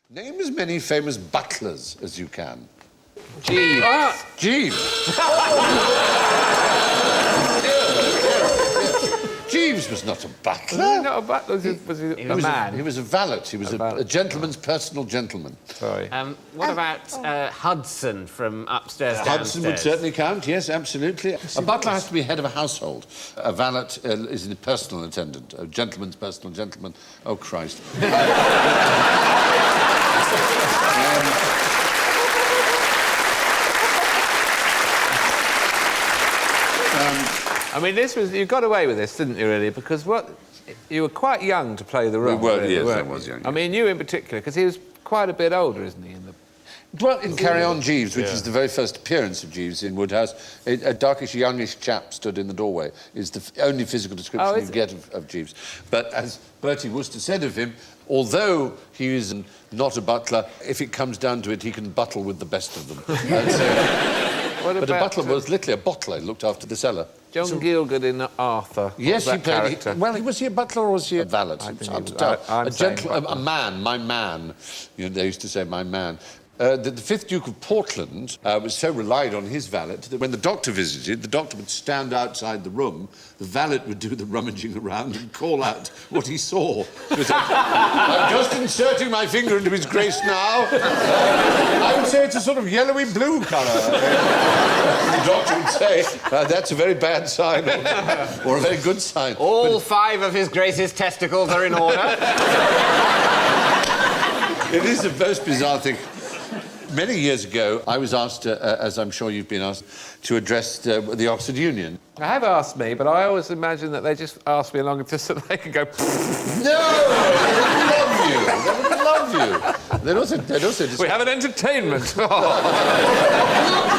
Name as many famous butlers as you can. Jeeves. Jeeves. Jeeves was not a butler. Was he not a butler? Was he a man? He was a valet. He was a gentleman's personal gentleman. Sorry. What about Hudson from Upstairs, Downstairs? Hudson would certainly count, yes, absolutely. A butler has to be head of a household. A valet is a personal attendant, a gentleman's personal gentleman. Oh, Christ. I mean, you got away with this, didn't you, really? Because you were quite young to play the role. We were, really, yes, weren't I was young. I mean, you in particular, because he was quite a bit older, isn't he? Well, in Carry On Jeeves, which is the very first appearance of Jeeves in Woodhouse, a darkish, youngish chap stood in the doorway, is the only physical description you get of Jeeves. But as Bertie Wooster said of him, although he is not a butler, if it comes down to it, he can buttle with the best of them. But a butler was literally a bottler, looked after the cellar. John Gielgud in Arthur. Yes, he played. Was he a butler or was he a valet? It's hard to tell. A man, my man. You know, they used to say, my man. The fifth Duke of Portland was so relied on his valet that when the doctor visited, the doctor would stand outside the room, the valet would do the rummaging around and call out what he saw. I'm just inserting my finger into his grace now. I would say it's a sort of yellowy-blue colour. The doctor would say, that's a very bad sign or a very good sign. All 5 of his grace's testicles are in order. It is a most bizarre thing. Many years ago, I was asked, as I'm sure you've been asked, to address the Oxford Union. They have asked me, but I always imagine that they just ask me along just so they can go... No! They would love you. They would love you. They'd also just... We have an entertainment.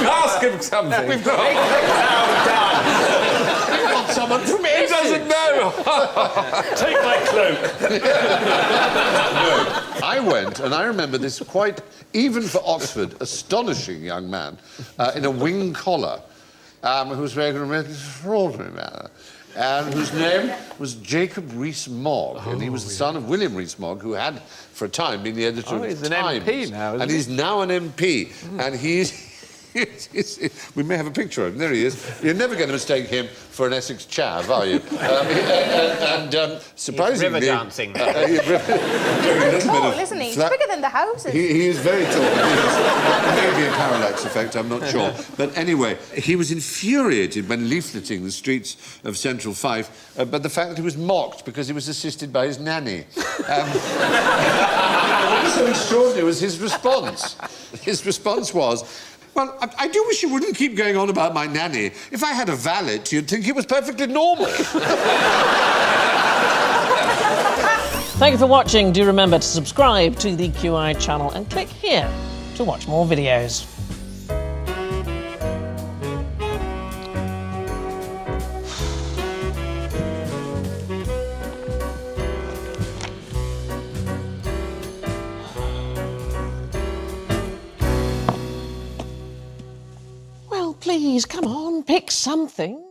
Ask him something. We've got... Make the crowd down. We want someone from He doesn't know. Take my cloak. No. I went, and I remember this quite, even for Oxford, astonishing young man in a wing collar who was wearing an extraordinary manner, and whose name was Jacob Rees-Mogg, and he was the son of William Rees-Mogg, who had, for a time, been the editor of he's The an Times. MP now, isn't and he? he's now an MP, and he's... we may have a picture of him. There he is. You're never going to mistake him for an Essex chav, are you? Surprisingly... He's river dancing. Isn't he? He's bigger than the houses. He is very tall. Maybe a parallax effect, I'm not sure. But anyway, he was infuriated when leafleting the streets of Central Fife, but the fact that he was mocked because he was assisted by his nanny. What was so extraordinary was his response. His response was... Well, I do wish you wouldn't keep going on about my nanny. If I had a valet, you'd think it was perfectly normal. Thank you for watching. Do remember to subscribe to the QI channel and click here to watch more videos. Well, please, come on, pick something.